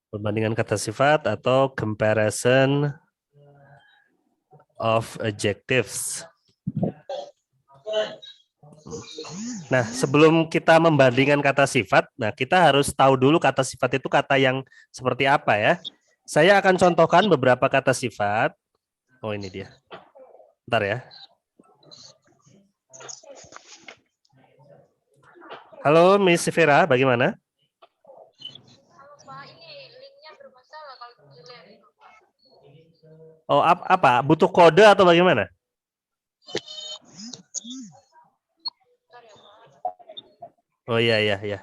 Perbandingan kata sifat atau comparison of adjectives. Nah, sebelum kita membandingkan kata sifat, nah kita harus tahu dulu kata sifat itu kata yang seperti apa ya. Saya akan contohkan beberapa kata sifat. Oh, ini dia. Bentar ya. Halo Miss Vera, bagaimana? Oh, apa? Butuh kode atau bagaimana? Oh iya, iya, iya.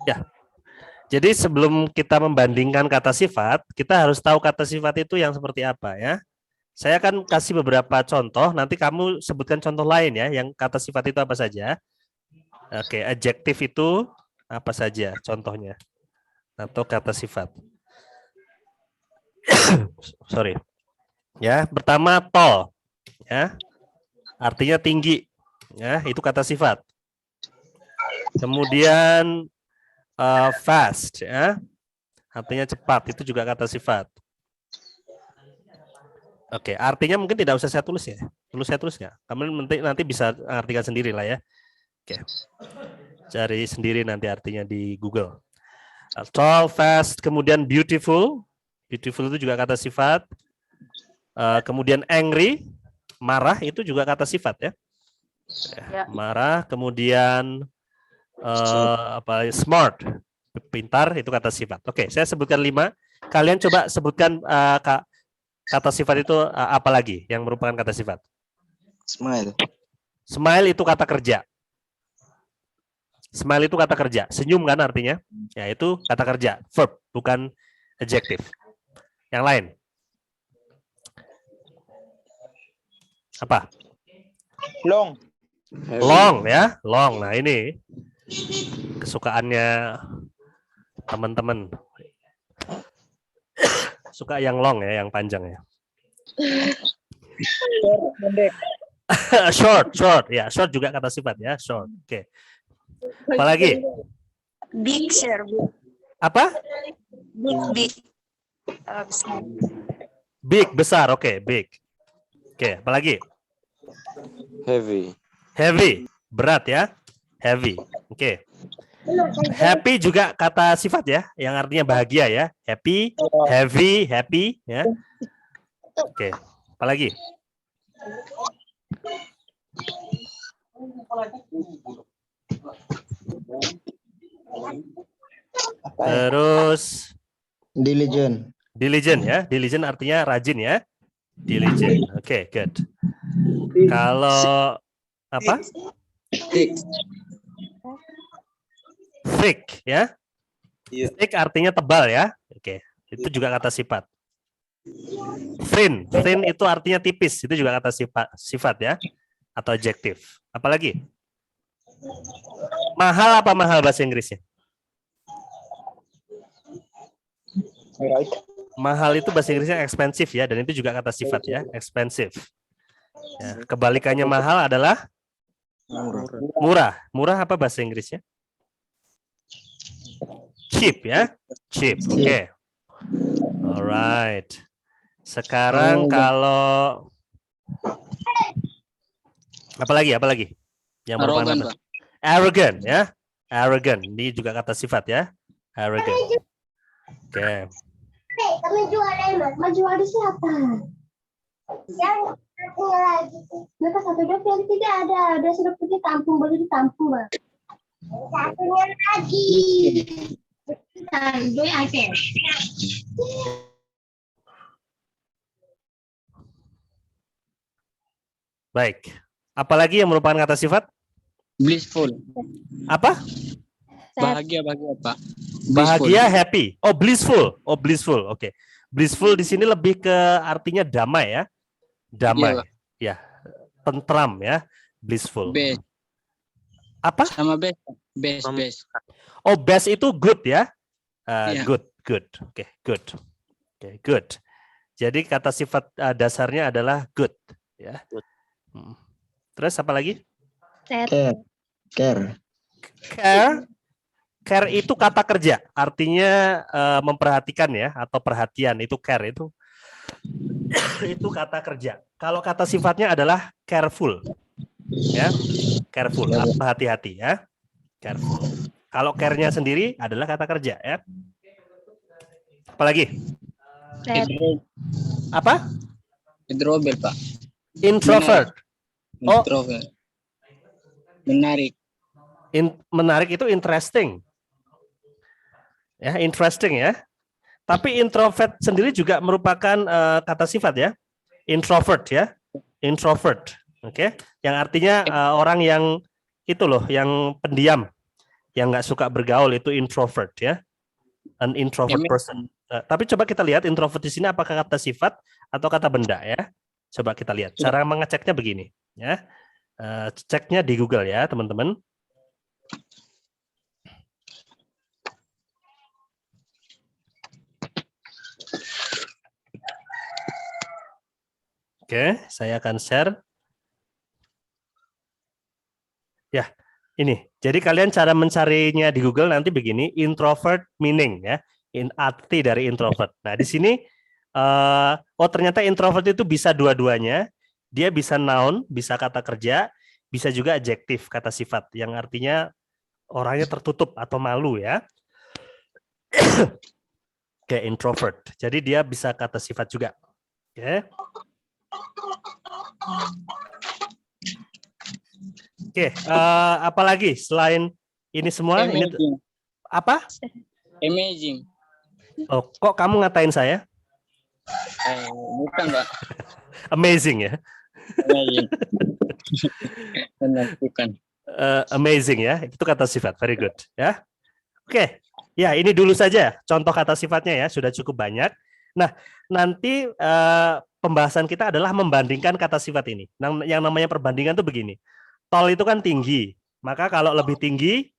Ya. Jadi sebelum kita membandingkan kata sifat, kita harus tahu kata sifat itu yang seperti apa ya. Saya akan kasih beberapa contoh, nanti kamu sebutkan contoh lain ya, yang kata sifat itu apa saja. Oke, adjektif itu apa saja contohnya atau kata sifat. Sorry. Ya, pertama tall, ya, artinya tinggi, ya, itu kata sifat. Kemudian fast, ya, artinya cepat, itu juga kata sifat. Oke, artinya mungkin tidak usah saya tulis ya. Saya tulis nggak? Kamu nanti bisa artikan sendiri lah ya. Oke, cari sendiri nanti artinya di Google. Tall, fast, kemudian beautiful. Beautiful itu juga kata sifat. Kemudian angry, marah itu juga kata sifat ya. Marah, kemudian smart, pintar itu kata sifat. Oke, saya sebutkan 5. Kalian coba sebutkan kata sifat itu apa lagi yang merupakan kata sifat? Smile. Smile itu kata kerja. Smile itu kata kerja. Senyum kan artinya? Ya, itu kata kerja, verb, bukan adjective. Yang lain? Apa? Long. Long ya, long. Nah, ini kesukaannya teman-teman. Suka yang long ya, yang panjang ya. Short, ya, short juga kata sifat ya, short. Oke. Apalagi? Big, sir. Apa? Big. Big, besar. Oke, big. Oke, apalagi? Heavy. Heavy, berat ya. Heavy. Oke. Happy juga kata sifat ya, yang artinya bahagia ya. Happy, heavy, happy ya. Oke. Apalagi? Terus Diligent. diligent ya. Diligent artinya rajin ya. Diligent. Oke, good. Kalau apa? Thick ya. Thick artinya tebal ya. Oke, itu juga kata sifat. Thin, thin itu artinya tipis. Itu juga kata sifat ya. Atau adjektif. Apalagi? Mahal apa mahal bahasa Inggrisnya? Right. Mahal itu bahasa Inggrisnya expensive ya, dan itu juga kata sifat ya, expensive. Ya, kebalikannya mahal adalah murah. Murah apa bahasa Inggrisnya? Cheap ya, cheap. Oke. Okay. Alright. Sekarang kalau apa lagi? Yang merupakan kata arrogant ya, arrogant. Ini juga kata sifat ya, arrogant. Oke. Okay. Kami jual maju ada siapa? Yang lagi. Mereka satu dok yang tidak ada sudah pergi tampung boleh ditampung bang. Satunya lagi. Doi aja. Baik. Apalagi yang merupakan kata sifat? Blissful. Apa? Bahagia, Pak. Bahagia, happy. Oh, blissful. Oh, blissful. Oke. Okay. Blissful di sini lebih ke artinya damai ya. Damai. Iya, ya. tentram ya. Blissful. Best. Apa? Sama best. Best. Oh, best itu good ya. Iya. Good. Oke, good. Oke, good. Jadi kata sifat dasarnya adalah good ya. Terus apa lagi? Care. Care itu kata kerja, artinya memperhatikan ya, atau perhatian, itu care itu itu kata kerja. Kalau kata sifatnya adalah careful, ya, careful, hati-hati ya, careful. Kalau care-nya sendiri adalah kata kerja ya. Apalagi? Apa? Introvert, Pak. Introvert. Oh. Introvert. Menarik. Menarik itu interesting. Ya, interesting ya. Tapi introvert sendiri juga merupakan kata sifat ya. Introvert ya. Introvert. Oke. Yang artinya orang yang itu loh, yang pendiam, yang nggak suka bergaul, itu introvert ya. An introvert person. Tapi coba kita lihat introvert di sini apakah kata sifat atau kata benda ya. Coba kita lihat. Cara mengeceknya begini ya. Ceknya di Google ya, teman-teman. Oke, saya akan share. Ya, ini. Jadi kalian cara mencarinya di Google nanti begini, introvert meaning ya, arti dari introvert. Nah, di sini ternyata introvert itu bisa dua-duanya. Dia bisa noun, bisa kata kerja, bisa juga adjektif, kata sifat yang artinya orangnya tertutup atau malu ya. Kayak introvert. Jadi dia bisa kata sifat juga. Oke. Oke, apalagi selain ini semua? Ini apa? Amazing. Oh, kok kamu ngatain saya? Bukan, Pak. Amazing ya? Amazing. Benar, bukan. Amazing ya, itu kata sifat. Very good ya. Oke, ya ini dulu saja contoh kata sifatnya ya, sudah cukup banyak. Nah, nanti pembahasan kita adalah membandingkan kata sifat ini. Yang namanya perbandingan itu begini. Tall itu kan tinggi, maka kalau lebih tinggi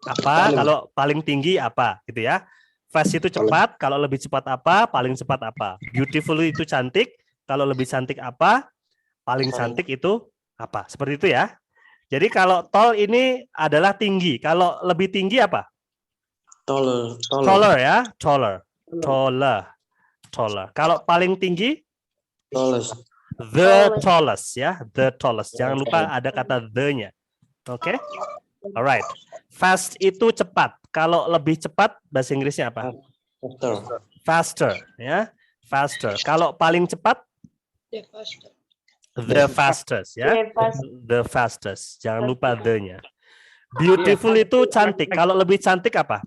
apa? Kalau paling tinggi apa? Gitu ya. Fast itu cepat, kalau lebih cepat apa? Paling cepat apa? Beautiful itu cantik, kalau lebih cantik apa? Paling cantik itu apa? Seperti itu ya. Jadi kalau tall ini adalah tinggi, kalau lebih tinggi apa? Taller ya, taller. Kalau paling tinggi? The tallest ya, the tallest. Jangan lupa ada kata the-nya. Oke? Alright. Fast itu cepat. Kalau lebih cepat bahasa Inggrisnya apa? Faster ya. Faster. Kalau paling cepat? The fastest ya. The fastest. Jangan lupa the-nya. Beautiful itu cantik. Kalau lebih cantik apa?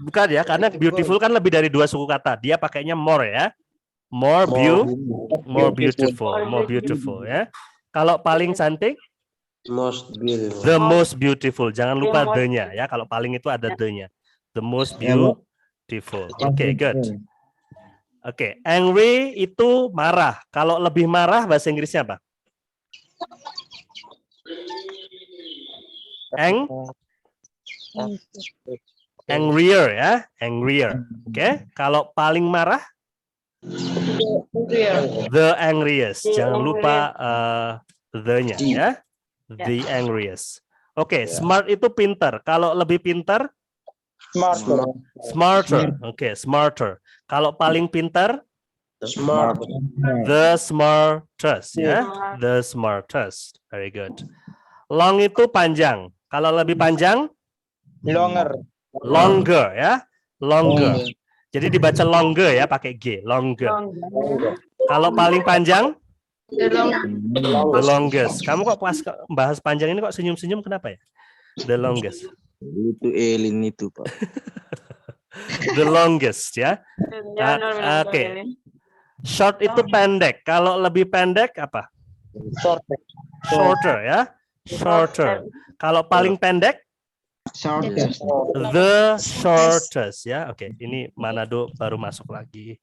Bukan ya, karena beautiful kan lebih dari dua suku kata. Dia pakainya more ya. More beautiful ya. Kalau paling cantik? The most beautiful. Jangan lupa the-nya ya. Kalau paling itu ada the-nya. The most beautiful. Oke, good. Oke, angry itu marah. Kalau lebih marah bahasa Inggrisnya apa? Angrier ya, angrier. Oke, kalau paling marah? The angriest. Jangan lupa the-nya ya. The angriest. Oke, smart itu pintar. Kalau lebih pintar? Smarter. Oke, smarter. Kalau paling pintar? The smartest ya. The smartest. Very good. Long itu panjang. Kalau lebih panjang? Longer ya. Longer. Jadi dibaca longer ya, pakai G. Longer. Kalau paling panjang? The longest. Kamu kok pas bahas panjang ini kok senyum-senyum kenapa ya? The longest. Itu Elin itu, Pak. The longest ya. Oke. Short itu pendek. Kalau lebih pendek apa? Shorter ya. Shorter. Kalau paling pendek? The shortest ya. Oke, ini Manado baru masuk lagi.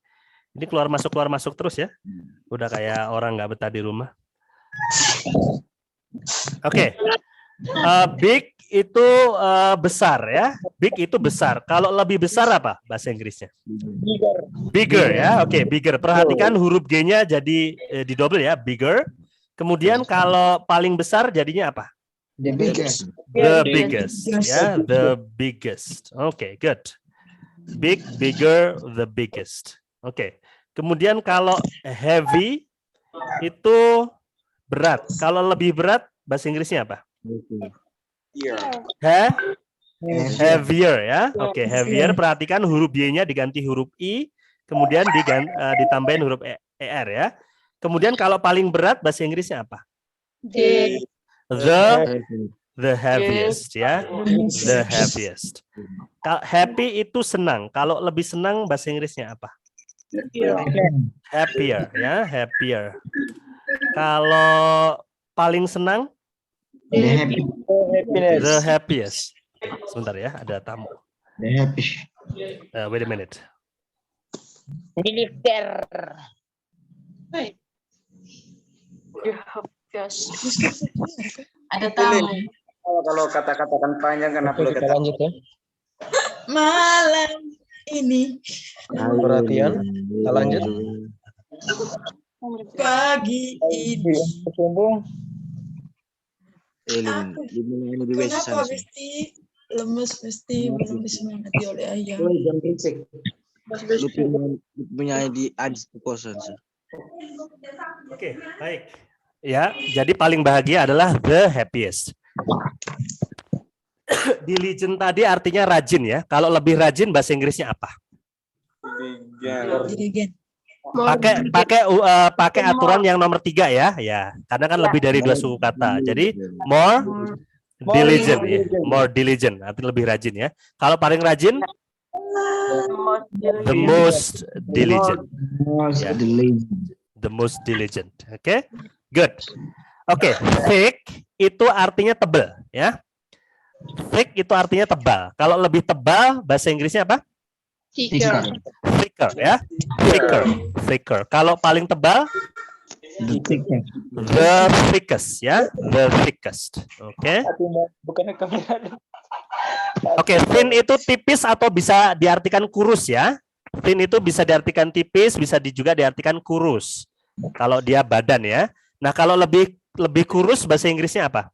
Ini keluar masuk terus ya. Udah kayak orang nggak betah di rumah. Oke. Big itu besar ya. Big itu besar. Kalau lebih besar apa bahasa Inggrisnya? Bigger ya. Oke, bigger. Perhatikan huruf G-nya jadi di double ya, bigger. Kemudian kalau paling besar jadinya apa? The biggest. The biggest. Ya, the biggest. Oke, good. Big, bigger, the biggest. Oke. Kemudian kalau heavy itu berat. Kalau lebih berat bahasa Inggrisnya apa? Heavier ya. Oke, heavier. Perhatikan huruf Y-nya diganti huruf I, kemudian ditambahin huruf ER ya. Kemudian kalau paling berat bahasa Inggrisnya apa? The heaviest ya. The heaviest. Happy itu senang. Kalau lebih senang bahasa Inggrisnya apa? Happier ya, happier. Kalau paling senang? The happiest. Sebentar ya, ada tamu. Wait a minute. Militer. Ada tamu. Kalau kata-katakan panjang kan perlu Kita lanjut ya. Malam ini Perhatian. Kita lanjut. pagi ini Elin, gimana ini di WC kenapa sana? mesti lemes mesti belum disemangati oleh ayah. Lu punya di Adis kosan sih. Oke, baik. Ya, jadi paling bahagia adalah the happiest. Diligent tadi artinya rajin ya. Kalau lebih rajin bahasa Inggrisnya apa? Dirigen. Pakai aturan yang nomor 3 ya. Ya, karena kan lebih dari 2 suku kata. Jadi more diligent ya. More diligent, artinya lebih rajin ya. Kalau paling rajin the most diligent. Ya. The most diligent. Oke. Good. Oke, thick itu artinya tebal ya. Thick itu artinya tebal. Kalau lebih tebal bahasa Inggrisnya apa? Thicker ya. Thicker. Kalau paling tebal the thickest ya. The thickest. Oke. Oke, thin itu tipis atau bisa diartikan kurus ya. Thin itu bisa diartikan tipis, bisa juga diartikan kurus. Kalau dia badan ya. Nah, kalau lebih kurus bahasa Inggrisnya apa?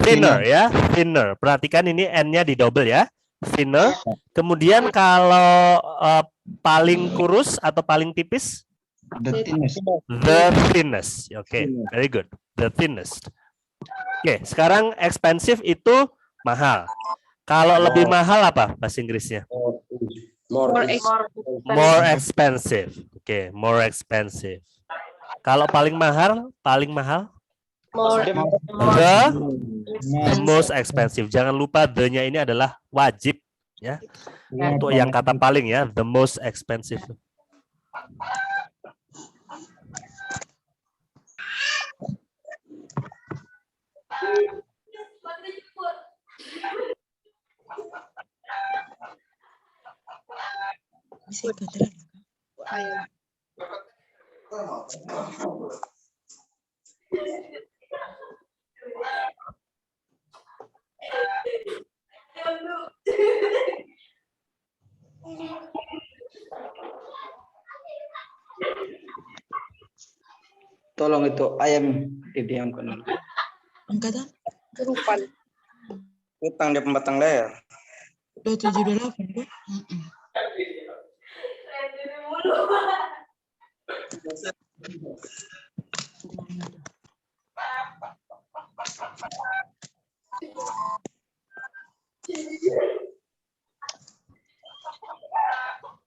Thinner ya, thinner. Perhatikan ini N-nya di double ya. Thinner. Kemudian kalau paling kurus atau paling tipis? The thinnest. Oke, very good. The thinnest. Oke, sekarang expensive itu mahal. Kalau lebih mahal apa bahasa Inggrisnya? More expensive. Oke, more expensive. Kalau paling mahal? The most expensive. Jangan lupa the-nya ini adalah wajib ya. Untuk yang kata paling ya, the most expensive. Tolong itu ayam didiamkan dulu. Angkatan Utang dia pembatang layar. 278 kan?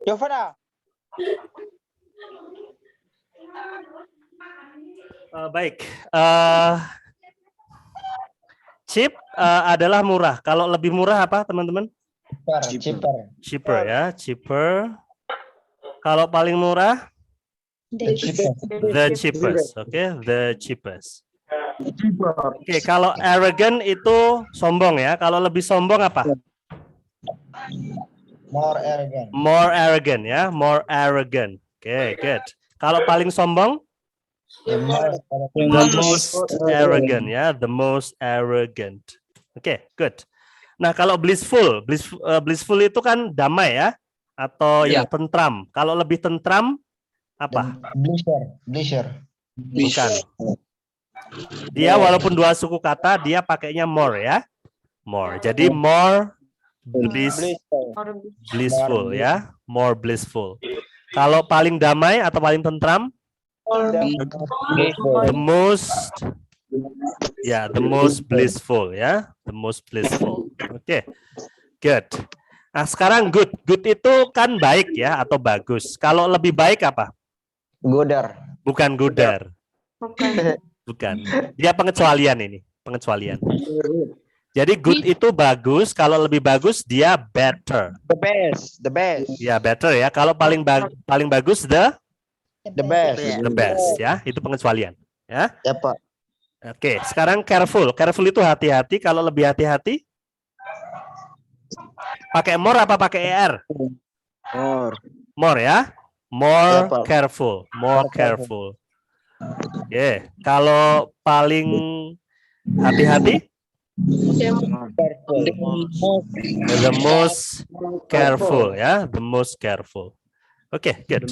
Yovana. Baik. Cheap adalah murah. Kalau lebih murah apa, teman-teman? Cheaper ya, cheaper. Kalau paling murah? The cheapest. Oke, the cheapest. Oke, kalau arrogant itu sombong ya. Kalau lebih sombong apa? More arrogant. More arrogant ya, more arrogant. Oke, good. Kalau paling sombong, The most the most arrogant ya, the most arrogant. Oke, good. Nah, kalau blissful itu kan damai ya, atau ya tentram. Kalau lebih tentram apa? Bleasure. Bukan. Dia walaupun dua suku kata, dia pakainya more ya, more. Jadi more blissful ya, more blissful. Kalau paling damai atau paling tentram, the most blissful ya, the most blissful. Oke, good. Nah, sekarang good. Good itu kan baik ya atau bagus. Kalau lebih baik apa? Godar. Bukan goodar. Bukan. Dia pengecualian ini, pengecualian. Jadi good itu bagus, kalau lebih bagus dia better. The best. Ya, better ya. Kalau paling bagus the The best. ya. Itu pengecualian, ya. Ya, Pak. Oke, sekarang careful. Careful itu hati-hati, kalau lebih hati-hati pakai more apa pakai er? More. More ya. More Ya, Pak. careful, more careful. Oke, kalau paling hati-hati the most careful ya, the most careful. Oke, good.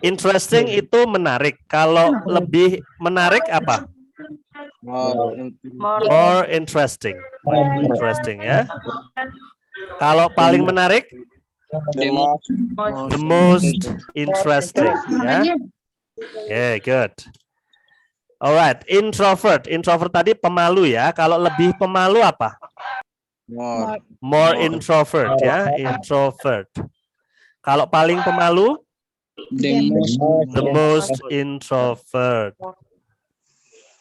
Interesting itu menarik. Kalau lebih menarik apa? More interesting. Interesting ya. Kalau paling menarik the most interesting ya. Oke, good. Alright, introvert. Introvert tadi pemalu ya. Kalau lebih pemalu apa? More introvert ya, introvert. Kalau paling pemalu, the most introvert.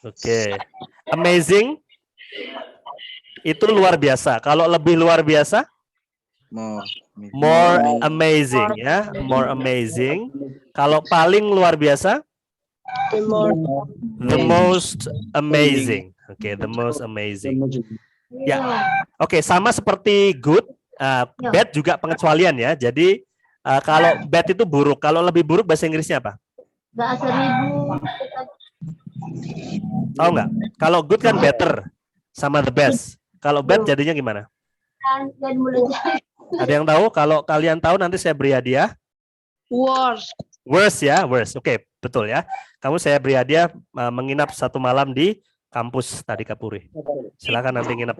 Oke. Amazing itu luar biasa. Kalau lebih luar biasa, more amazing ya, more amazing. Kalau paling luar biasa, the most amazing. Oke, the most amazing. Ya, oke, sama seperti good, bad juga pengecualian ya. Jadi kalau bad itu buruk, kalau lebih buruk bahasa Inggrisnya apa? Gak 1000. Tahu nggak? Kalau good kan better sama the best. Kalau bad jadinya gimana? Dan mulai Ada yang tahu? Kalau kalian tahu nanti saya beri hadiah. Worst. Worst ya, worst. Oke, betul ya. Kamu saya beri hadiah menginap 1 malam di kampus tadi Kapuri. Silakan nanti nginep.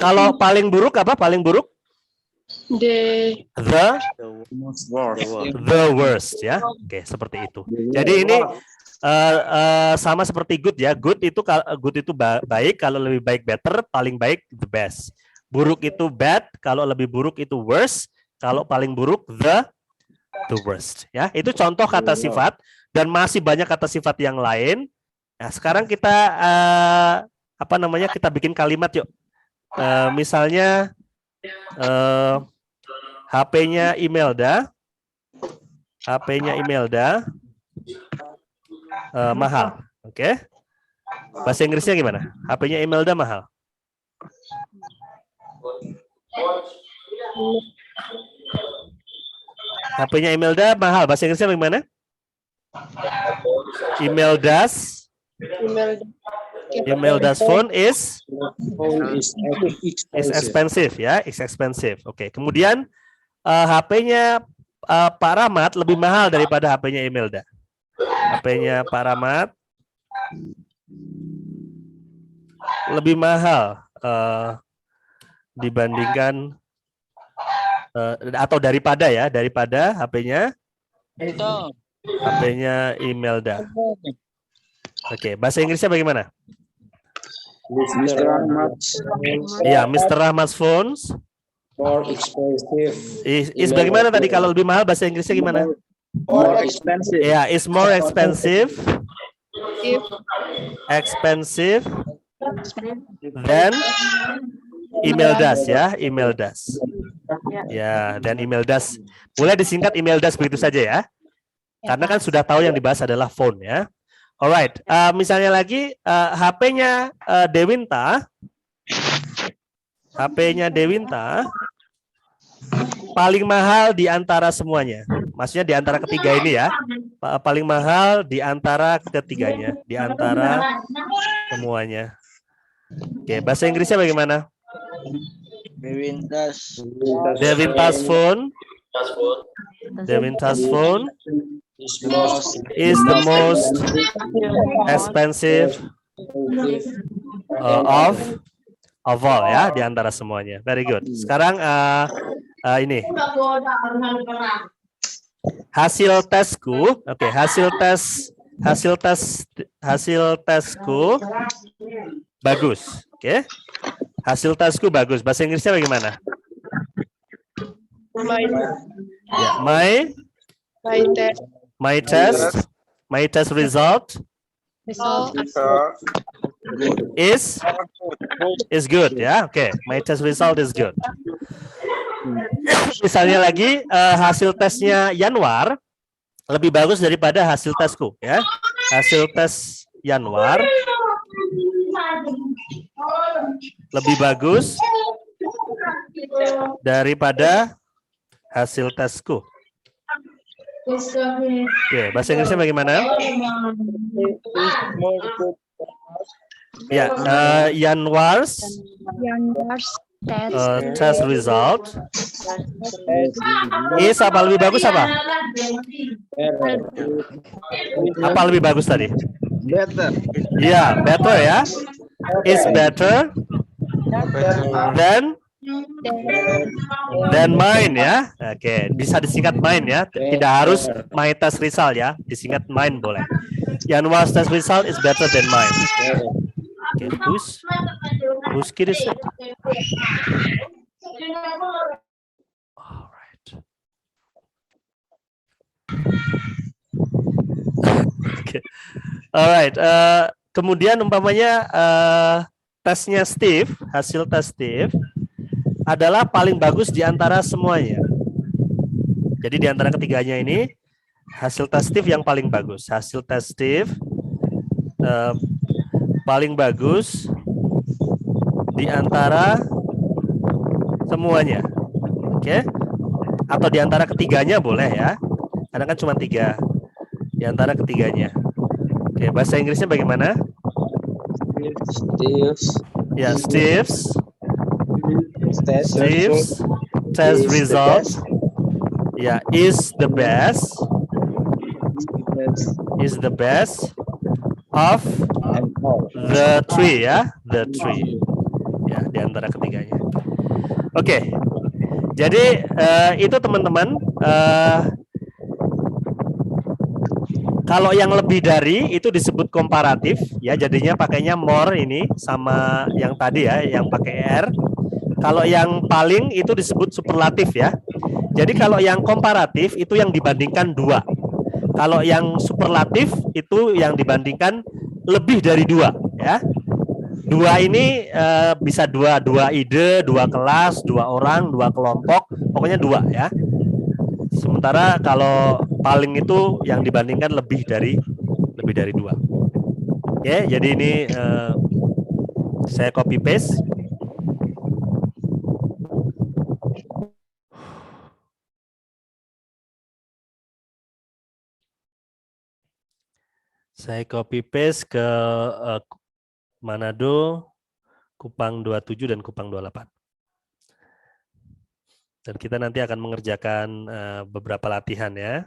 Kalau paling buruk apa? Paling buruk? The worst ya. Oke, seperti itu. Jadi ini sama seperti good ya. Good itu baik, kalau lebih baik better, paling baik the best. Buruk itu bad, kalau lebih buruk itu worst, kalau paling buruk the worst ya. Itu contoh kata sifat dan masih banyak kata sifat yang lain. Nah, sekarang kita kita bikin kalimat yuk. Misalnya HP-nya Imelda mahal, oke? Bahasa Inggrisnya gimana? HP-nya Imelda mahal. HP-nya Imelda mahal. Bahasa Inggrisnya gimana? Imelda's phone is expensive ya, is expensive. Oke, kemudian HP-nya Pak Rahmat lebih mahal daripada HP-nya Imelda. HP-nya Pak Rahmat lebih mahal dibandingkan atau daripada HP-nya Imelda. Oke, bahasa Inggrisnya bagaimana? Ya, Mr. Rahmat's phones More expensive. Is bagaimana tadi kalau lebih mahal bahasa Inggrisnya gimana? More expensive. Ya, is more expensive. Expensive than Imelda's ya, Imelda's. Ya, dan Imelda's. Boleh disingkat Imelda's begitu saja ya. Karena kan sudah tahu yang dibahas adalah phone ya. Alright, misalnya lagi HP-nya Dewinta HP-nya Dewinta paling mahal di antara semuanya. Maksudnya di antara ketiga ini ya. Paling mahal di antara ketiganya, di antara semuanya. Oke, bahasa Inggrisnya bagaimana? Dewinta's Dewinta's phone. Dewinta's phone is the most expensive of all ya, di antara semuanya. Very good. Sekarang ini hasil tesku. Oke, hasil tesku bagus. Oke. Hasil tesku bagus. Bahasa Inggrisnya bagaimana? Ya, my test result is good ya. Oke, my test result is good. Misalnya lagi hasil tesnya Yanwar lebih bagus daripada hasil tesku ya. Hasil tes Yanwar lebih bagus daripada hasil tesku. Oke, bahasa Inggrisnya bagaimana? Ya, Yanwar's test result is apa lebih bagus apa? Apa lebih bagus tadi? better. Ya, better ya. Is better than mine ya. Oke, bisa disingkat mine ya. Tidak harus my test result ya. Disingkat mine boleh. Yanwar's test result is better than mine. Okay, whose kid is it? All right. Okay. All right. Kemudian umpamanya tesnya Steve, hasil tes Steve adalah paling bagus di antara semuanya. Jadi di antara ketiganya ini hasil tes Steve yang paling bagus. Hasil tes Steve paling bagus di antara semuanya. Oke. Atau di antara ketiganya boleh ya. Karena kan cuma 3. Di antara ketiganya. Oke, bahasa Inggrisnya bagaimana? Ya, Steve's test result ya is the best of the 3 ya, the 3 ya, di antara ketiganya. Oke. Jadi itu teman-teman, kalau yang lebih dari itu disebut komparatif ya, jadinya pakainya more ini sama yang tadi ya, yang pakai R. Kalau yang paling itu disebut superlatif ya. Jadi kalau yang komparatif itu yang dibandingkan 2. Kalau yang superlatif itu yang dibandingkan lebih dari 2 ya. 2 ini bisa 2 ide, 2 kelas, 2 orang, 2 kelompok, pokoknya 2 ya. Sementara kalau paling itu yang dibandingkan lebih dari 2. Oke, jadi ini saya copy paste. Saya copy paste ke Manado, Kupang 27 dan Kupang 28. Dan kita nanti akan mengerjakan beberapa latihan ya.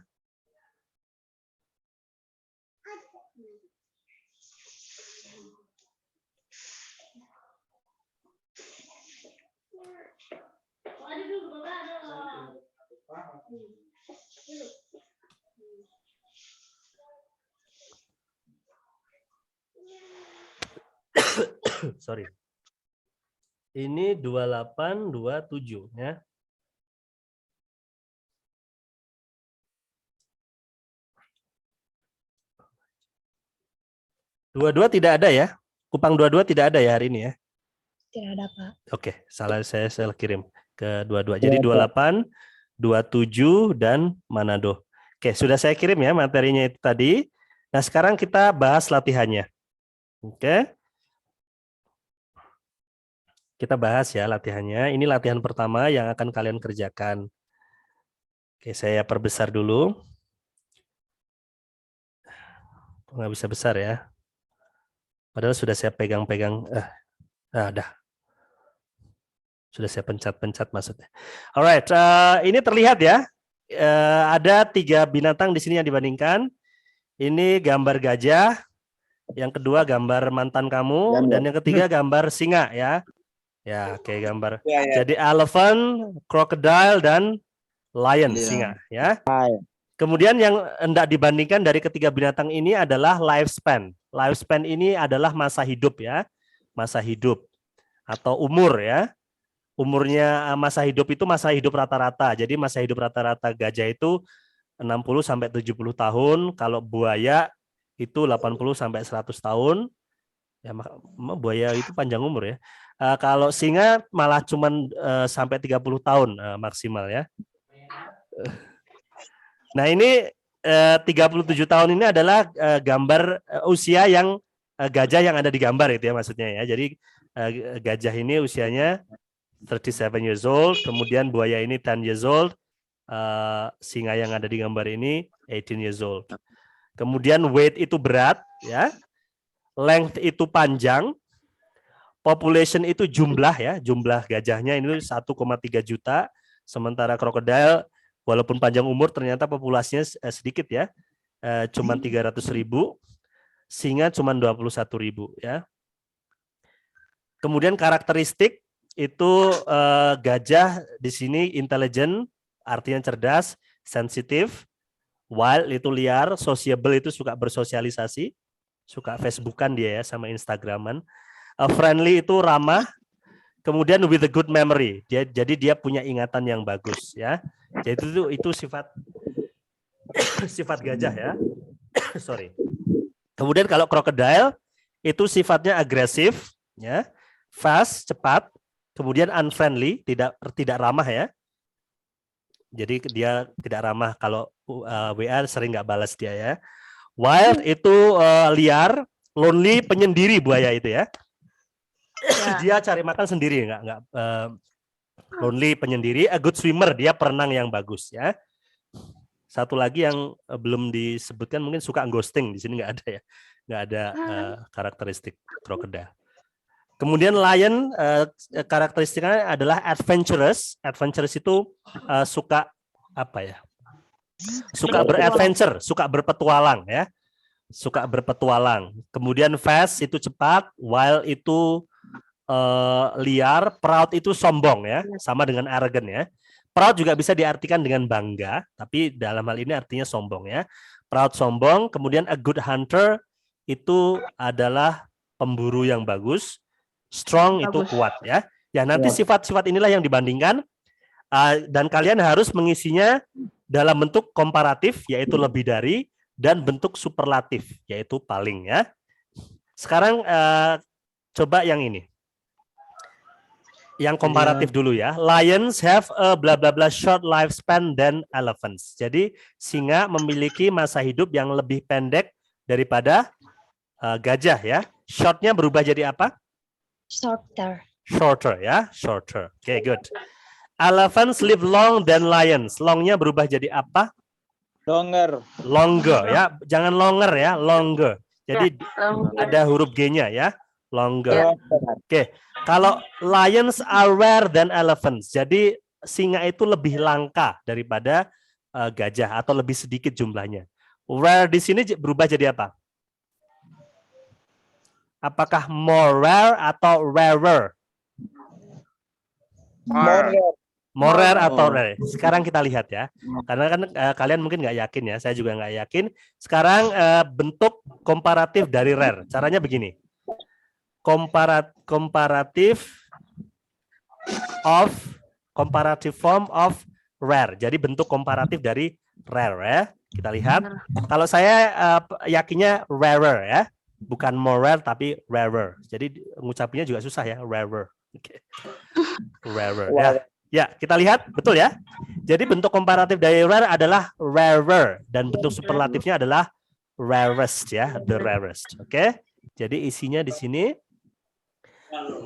Sorry. Ini 2827 ya. Dua-dua tidak ada ya? Kupang 22 tidak ada ya hari ini ya? Tidak ada, Pak. Oke, salah saya kirim ke 22. Jadi 28, 27 dan Manado. Oke, sudah saya kirim ya materinya itu tadi. Nah, sekarang kita bahas latihannya. Oke. Kita bahas ya latihannya. Ini latihan pertama yang akan kalian kerjakan. Oke, saya perbesar dulu. Nggak bisa besar ya. Padahal sudah saya pegang-pegang. Dah. Sudah saya pencet-pencet maksudnya. Alright, ini terlihat ya. Ada 3 binatang di sini yang dibandingkan. Ini gambar gajah. Yang kedua gambar mantan kamu. Dan yang ketiga gambar singa ya. Ya, oke, gambar. Jadi elephant, crocodile, dan lion, singa ya. Kemudian yang hendak dibandingkan dari ketiga binatang ini adalah lifespan. Lifespan ini adalah masa hidup ya. Masa hidup atau umur ya. Umurnya masa hidup itu masa hidup rata-rata. Jadi masa hidup rata-rata gajah itu 60 sampai 70 tahun, kalau buaya itu 80 sampai 100 tahun. Ya, buaya itu panjang umur ya. Kalau singa malah cuman sampai 30 tahun maksimal ya. Nah, ini 37 tahun ini adalah gambar usia yang gajah yang ada di gambar itu ya maksudnya ya. Jadi gajah ini usianya 37 years old, kemudian buaya ini 10 years old, singa yang ada di gambar ini 18 years old. Kemudian weight itu berat ya. Length itu panjang. Population itu jumlah ya, jumlah gajahnya ini 1,3 juta, sementara krokodil walaupun panjang umur ternyata populasinya sedikit ya, cuma 300.000, singa cuma 21.000 ya. Kemudian karakteristik itu gajah di sini intelligent, artinya cerdas, sensitif, wild itu liar, sociable itu suka bersosialisasi, suka Facebookan dia ya sama Instagraman. Friendly itu ramah, kemudian with a good memory, jadi dia punya ingatan yang bagus ya. Jadi itu sifat gajah ya. Sorry. Kemudian kalau crocodile itu sifatnya agresif ya, fast cepat, kemudian unfriendly tidak ramah ya. Jadi dia tidak ramah, kalau WA sering nggak balas dia ya. Wild itu liar, lonely penyendiri buaya itu ya. Dia cari makan sendiri, nggak lonely penyendiri. A good swimmer, dia perenang yang bagus ya. Satu lagi yang belum disebutkan mungkin suka ghosting, di sini nggak ada ya, nggak ada karakteristik krokodil. Kemudian lion karakteristiknya adalah adventurous. Adventurous itu suka apa ya? Suka beradventure, suka berpetualang ya. Suka berpetualang. Kemudian fast itu cepat, wild itu liar, proud itu sombong ya, sama dengan arrogant ya. Proud juga bisa diartikan dengan bangga, tapi dalam hal ini artinya sombong ya. Proud sombong, kemudian a good hunter itu adalah pemburu yang bagus, strong itu kuat ya. Ya nanti sifat-sifat inilah yang dibandingkan dan kalian harus mengisinya dalam bentuk komparatif yaitu lebih dari, dan bentuk superlatif yaitu paling ya. Sekarang coba yang ini. Yang komparatif dulu ya. Lions have a bla bla bla short lifespan than elephants. Jadi singa memiliki masa hidup yang lebih pendek daripada gajah ya. Shortnya berubah jadi apa? Shorter. Shorter ya, shorter. Okay, good. Elephants live long than lions. Longnya berubah jadi apa? Longer. Longer ya. Jangan longer ya, longer. Jadi ada huruf G-nya ya. Longer. Oke. Kalau lions are rare than elephants. Jadi singa itu lebih langka daripada gajah atau lebih sedikit jumlahnya. Rare di sini berubah jadi apa? Apakah more rare atau rarer? More rare atau rare? Sekarang kita lihat ya. Karena kan kalian mungkin nggak yakin ya. Saya juga nggak yakin. Sekarang bentuk komparatif dari rare. Caranya begini. Comparative form of rare. Jadi bentuk komparatif dari rare ya. Kita lihat. Kalau saya yakinnya rarer ya. Bukan more rare tapi rarer. Jadi ngucapinnya juga susah ya, rarer. Okay. Rarer ya. Ya, kita lihat, betul ya. Jadi bentuk komparatif dari rare adalah rarer dan bentuk superlatifnya adalah rarest ya, the rarest. Oke. Jadi isinya di sini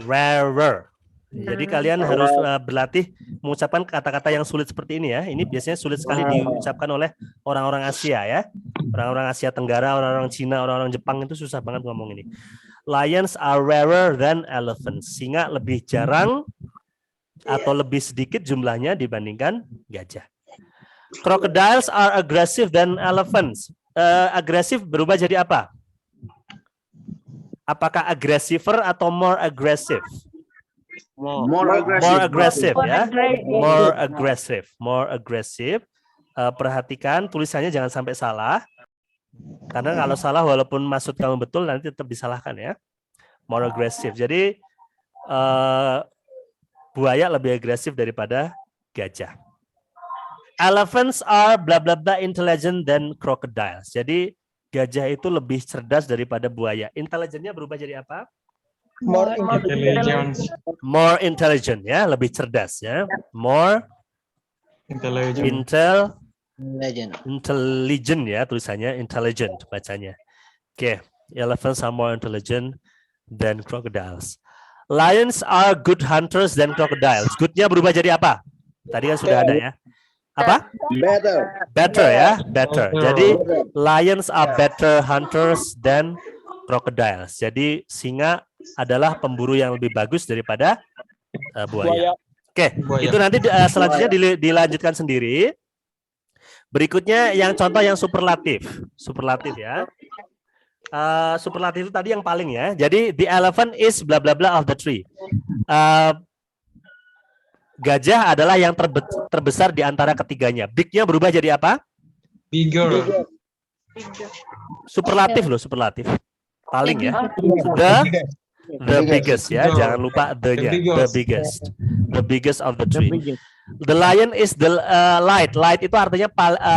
rarer Jadi kalian harus berlatih mengucapkan kata-kata yang sulit seperti ini ya. Ini biasanya sulit sekali diucapkan oleh orang-orang Asia ya. Orang-orang Asia Tenggara, orang-orang Cina, orang-orang Jepang itu susah banget ngomong ini. Lions are rarer than elephants. Singa lebih jarang atau lebih sedikit jumlahnya dibandingkan gajah. Crocodiles are aggressive than elephants. Agresif berubah jadi apa? Apakah aggressiver atau more aggressive? More aggressive ya. More aggressive. Perhatikan tulisannya jangan sampai salah. Karena kalau salah walaupun maksud kamu betul nanti tetap disalahkan ya. More aggressive. Jadi buaya lebih agresif daripada gajah. Elephants are bla bla bla intelligent than crocodiles. Jadi gajah itu lebih cerdas daripada buaya. Intelligentnya berubah jadi apa? More More intelligent ya, lebih cerdas ya. More intelligent ya tulisannya, intelligent bacanya. Oke, elephants are more intelligent than crocodiles. Lions are good hunters than crocodiles. Goodnya berubah jadi apa? Tadi kan sudah ada ya. Apa? Better ya, better. Jadi lions are better hunters than crocodiles. Jadi singa adalah pemburu yang lebih bagus daripada buaya. Oke, itu nanti selanjutnya dilanjutkan sendiri. Berikutnya yang contoh yang superlatif. Superlatif ya. Superlatif itu tadi yang paling ya. Jadi the elephant is bla bla bla of the tree. Gajah adalah yang terbesar di antara ketiganya. Big-nya berubah jadi apa? Bigger. Superlatif loh, superlatif. Paling ya. The biggest ya, jangan lupa the-nya. The biggest of the tree. The lion is the light. Light itu artinya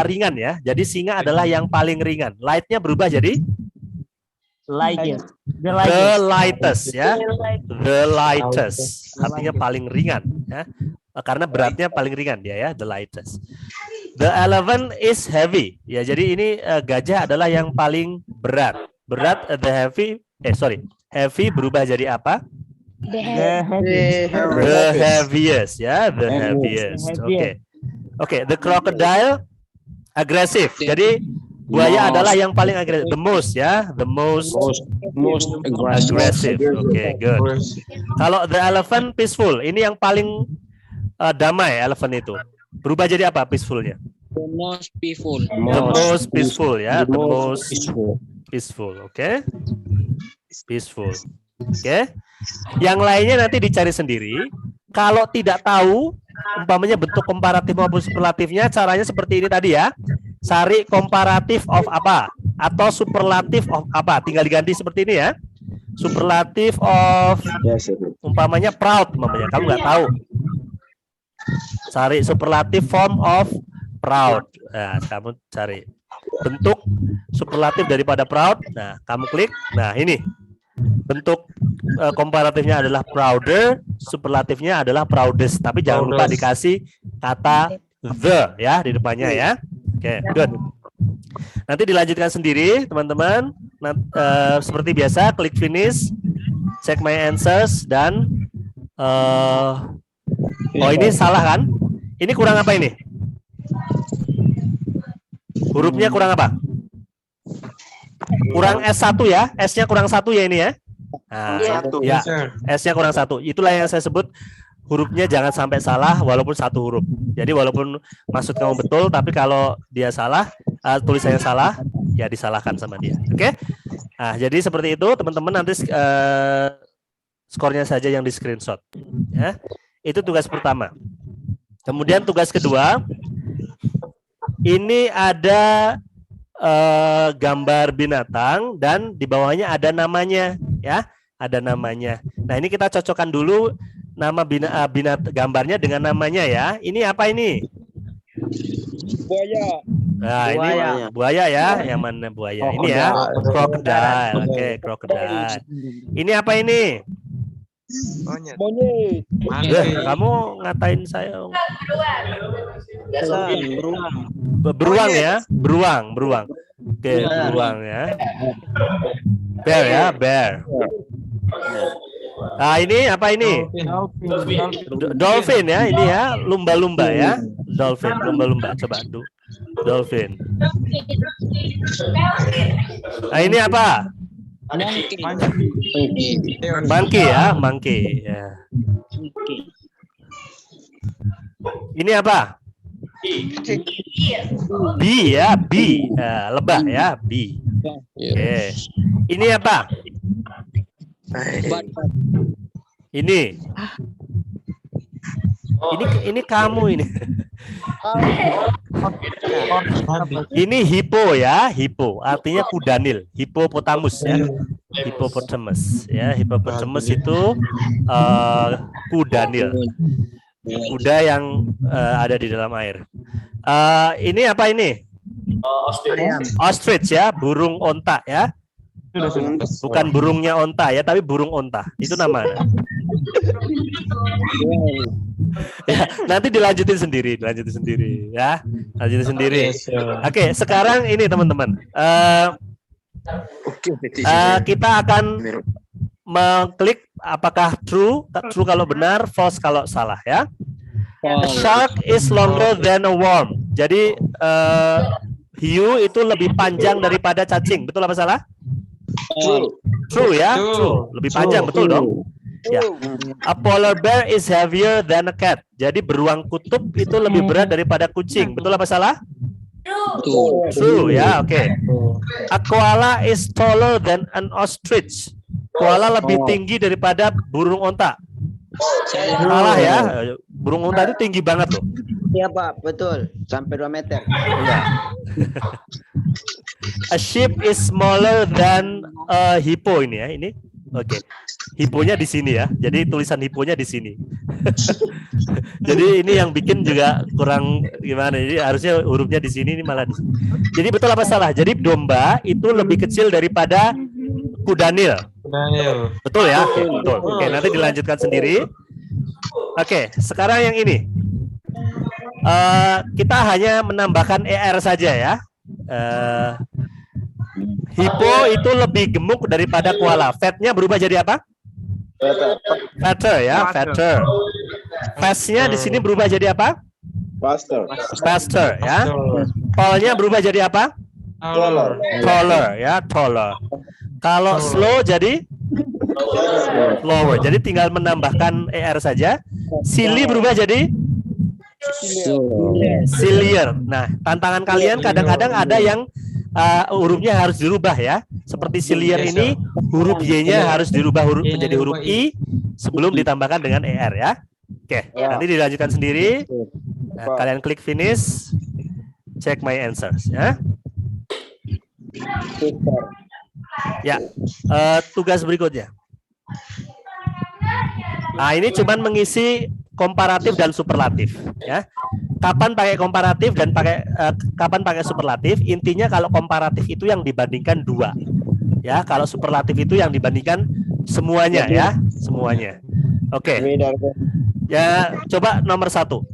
ringan ya. Jadi singa adalah yang paling ringan. Light-nya berubah jadi the lightest ya. The lightest artinya paling ringan ya. Karena beratnya paling ringan dia ya, the lightest. The elephant is heavy. Ya, jadi ini gajah adalah yang paling berat. Berat heavy berubah jadi apa? The heaviest ya, the heaviest. Oke, the crocodile agresif. Jadi buaya adalah yang paling agresif. The most ya, the most aggressive. Oke, good. Kalau the elephant peaceful, ini yang paling damai elephant itu. Berubah jadi apa peacefulnya? The most peaceful. The most peaceful ya, the most peaceful. Oke. Peaceful. Oke. Yang lainnya nanti dicari sendiri. Kalau tidak tahu umpamanya bentuk komparatif maupun superlatifnya, caranya seperti ini tadi ya. Cari komparatif of apa atau superlatif of apa, tinggal diganti seperti ini ya. Superlatif of umpamanya proud umpamanya, kamu nggak tahu. Cari superlatif form of proud. Nah, kamu cari bentuk superlatif daripada proud. Nah, kamu klik. Nah, ini bentuk komparatifnya adalah prouder, superlatifnya adalah proudest. Tapi jangan lupa dikasih kata the ya di depannya ya. Oke, good. Nanti dilanjutkan sendiri, teman-teman. Seperti biasa, klik finish, check my answers dan oh ini salah kan? Ini kurang apa ini? Hurufnya kurang apa? Kurang S1 ya? S-nya kurang 1 ya ini ya? Nah, ya, S-nya kurang 1. Itulah yang saya sebut hurufnya jangan sampai salah walaupun satu huruf. Jadi walaupun maksud kamu betul, tapi kalau dia salah, tulisannya salah, ya disalahkan sama dia. Oke? Nah, jadi seperti itu teman-teman, nanti skornya saja yang di screenshot. Ya. Itu tugas pertama. Kemudian tugas kedua, ini ada gambar binatang dan di bawahnya ada namanya, ya, ada namanya. Nah ini kita cocokkan dulu nama gambarnya dengan namanya ya. Ini apa ini? Buaya. Nah ini buaya ya, yang mana buaya? Ini ya, crocodile. Oke, crocodile. Ini apa ini? Monyet. Kamu ngatain saya? Beruang ya, beruang. Oke, beruang ya. Bear ya, bear. Nah, ini apa ini? Dolphin ya, ini ya, lumba-lumba ya. Dolphin, lumba-lumba. Coba dolphin. Nah, ini apa? Monkey ya, monkey. Ya. Ini apa? Bee ya, bee. Lebah ya, bee. Oke. Ini apa? Ini kamu ini. Ini hippo ya, hippo artinya kuda nil, hippopotamus ya. Hippopotamus ya, hippopotamus itu kuda nil. Kuda yang ada di dalam air. Ini apa ini? Ostrich ya, burung onta ya. Bukan burungnya onta ya, tapi burung onta. Itu namanya. Ya, nanti dilanjutin sendiri ya. Lanjutin sendiri. Oke, sekarang ini teman-teman. Kita akan mengklik apakah true kalau benar, false kalau salah ya. A shark is longer than a worm. Jadi hiu itu lebih panjang daripada cacing. Betul apa salah? True ya, true. Lebih panjang, betul dong. Ya. A polar bear is heavier than a cat. Jadi beruang kutub itu lebih berat daripada kucing. Betul apa salah? True ya, oke. A koala is taller than an ostrich. Koala lebih tinggi daripada burung onta. Salah ya. Burung onta itu tinggi banget loh. Iya Pak, betul. Sampai 2 meter. Iya. A sheep is smaller than a hippo ini ya, ini. Oke. Hipponya di sini ya. Jadi tulisan hipponya di sini. Jadi ini yang bikin juga kurang gimana. Jadi harusnya hurufnya di sini, ini malah di sini. Jadi betul apa salah? Jadi domba itu lebih kecil daripada kuda nil. Betul ya? Oke, betul. Oke, nanti dilanjutkan sendiri. Oke, sekarang yang ini. Kita hanya menambahkan ER saja ya. Hippo itu lebih gemuk daripada koala. Fatnya berubah jadi apa? Fatter ya, fatter. Fast-nya di sini berubah jadi apa? Faster ya. Tall-nya berubah jadi apa? Taller ya, taller. Kalau slow jadi slower. Jadi tinggal menambahkan ER saja. Silly berubah jadi sillier. Nah, tantangan kalian kadang-kadang ada yang hurufnya harus dirubah ya. Seperti sillier ini huruf Y-nya harus dirubah menjadi huruf I sebelum ditambahkan dengan ER ya. Oke, nanti dilanjutkan sendiri. Nah, kalian klik finish. Check my answers ya. Ya, tugas berikutnya. Nah, ini cuman mengisi komparatif dan superlatif ya. Kapan pakai komparatif dan kapan pakai superlatif? Intinya kalau komparatif itu yang dibandingkan 2. Ya, kalau superlatif itu yang dibandingkan semuanya ya, semuanya. Oke. Ya, coba nomor 1.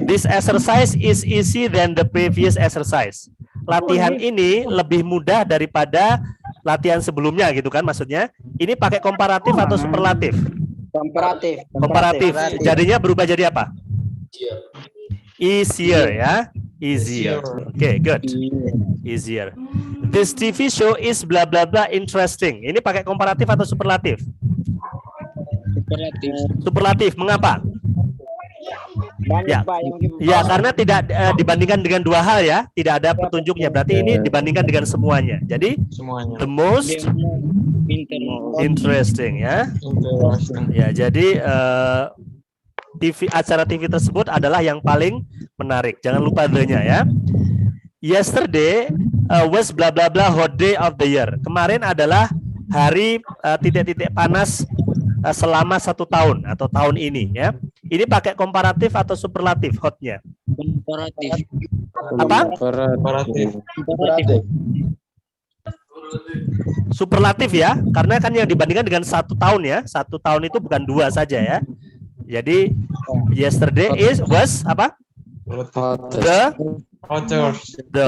This exercise is easy than the previous exercise. Latihan ini lebih mudah daripada latihan sebelumnya gitu kan maksudnya. Ini pakai komparatif atau superlatif? Komparatif. Jadinya berubah jadi apa? Easier ya. Easier. Oke, good. Easier. This TV show is bla bla bla interesting. Ini pakai komparatif atau superlatif? Superlatif. Mengapa? Ya, karena tidak dibandingkan dengan 2 hal ya, tidak ada petunjuknya. Berarti ini dibandingkan dengan semuanya. Jadi the most interesting ya. Ya, jadi acara TV tersebut adalah yang paling menarik. Jangan lupa the-nya ya. Yesterday was bla bla bla hot day of the year. Kemarin adalah hari titik-titik panas selama 1 tahun atau tahun ini ya. Ini pakai komparatif atau superlatif hotnya? Komparatif. Apa? Superlatif ya, karena kan yang dibandingkan dengan 1 tahun ya. 1 tahun itu bukan 2 saja ya. Jadi yesterday was apa? The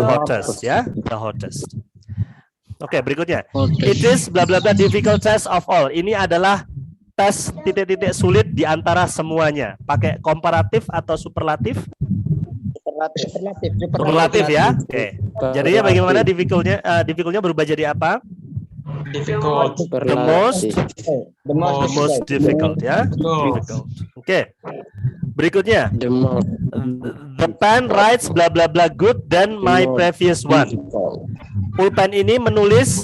hottest ya, the hottest. Oke, berikutnya. It is bla bla bla difficult test of all. Ini adalah tes titik-titik sulit di antara semuanya. Pakai komparatif atau superlatif? Superlatif ya. Oke. Jadinya bagaimana difficult-nya berubah jadi apa? Difficult. The most difficult ya. Difficult. Oke. Berikutnya. The pen writes bla bla bla good than my previous one. Pulpen ini menulis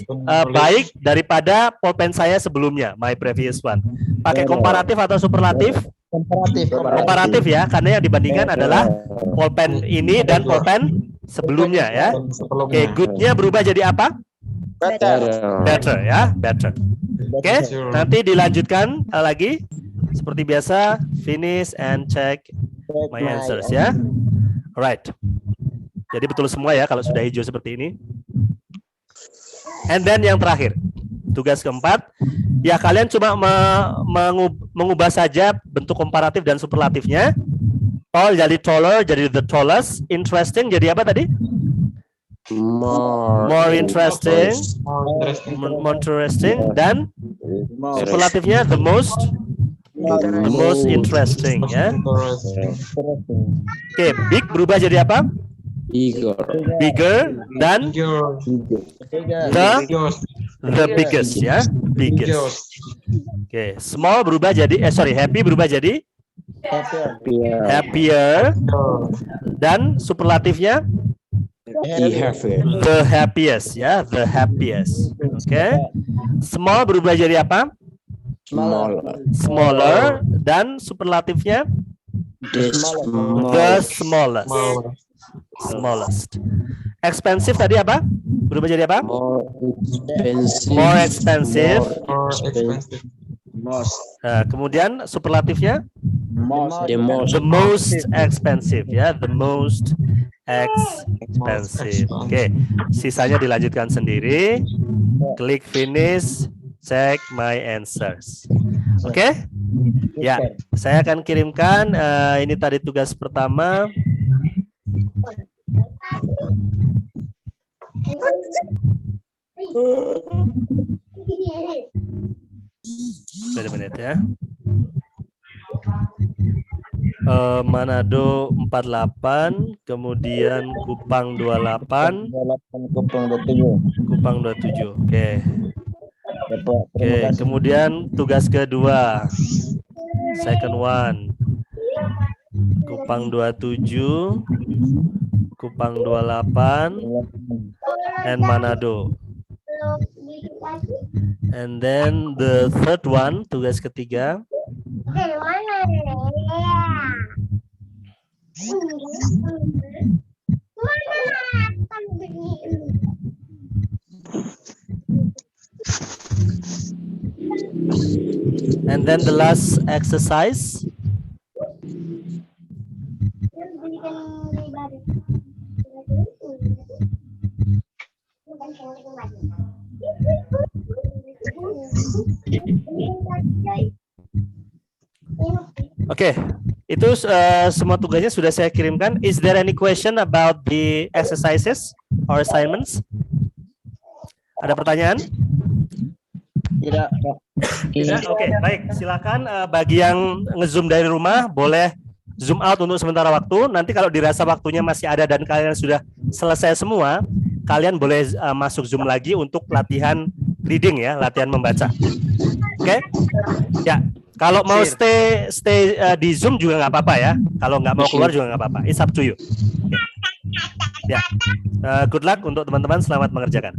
baik daripada pulpen saya sebelumnya, my previous one. Pakai komparatif atau superlatif? Komparatif ya, karena yang dibandingkan adalah pulpen ini dan pulpen sebelumnya ya. Oke, good-nya berubah jadi apa? Better ya, better. Oke, nanti dilanjutkan lagi seperti biasa, finish and check my answers ya. Alright. Jadi betul semua ya kalau sudah hijau seperti ini. And then yang terakhir, tugas keempat, ya kalian cuma mengubah saja bentuk komparatif dan superlatifnya. Tall jadi taller, jadi the tallest. Interesting jadi apa tadi? More interesting. More interesting. Dan superlatifnya the most interesting ya. Oke, big berubah jadi apa? Bigger dan the biggest ya, biggest. Oke, small berubah jadi happy berubah jadi happier dan superlatifnya the happiest ya, the happiest. Oke. Small berubah jadi apa? Smaller dan superlatifnya the smallest. Expensive tadi apa? Berubah jadi apa? More expensive. Nah, kemudian superlatifnya the most expensive ya, the most expensive. Oke, sisanya dilanjutkan sendiri. Klik finish, check my answers. Oke? Ya, saya akan kirimkan ini tadi tugas pertama. Wait a minute ya. Manado 48, kemudian Kupang 28, Kupang 27. Oke. Oke, kemudian tugas kedua. Second one. Kupang 27, Kupang 28, and Manado. And then the third one, tugas ketiga. And then the last exercise. Oke, itu semua tugasnya sudah saya kirimkan. Is there any question about the exercises or assignments? Ada pertanyaan? Tidak. Tidak. Oke, baik. Silakan bagi yang nge-zoom dari rumah boleh zoom out untuk sementara waktu. Nanti kalau dirasa waktunya masih ada dan kalian sudah selesai semua, kalian boleh masuk Zoom lagi untuk latihan reading ya, latihan membaca. Oke? Ya. Kalau mau stay di Zoom juga nggak apa-apa ya. Kalau nggak mau keluar juga nggak apa-apa. It's up to you. Okay. Ya. Good luck untuk teman-teman. Selamat mengerjakan.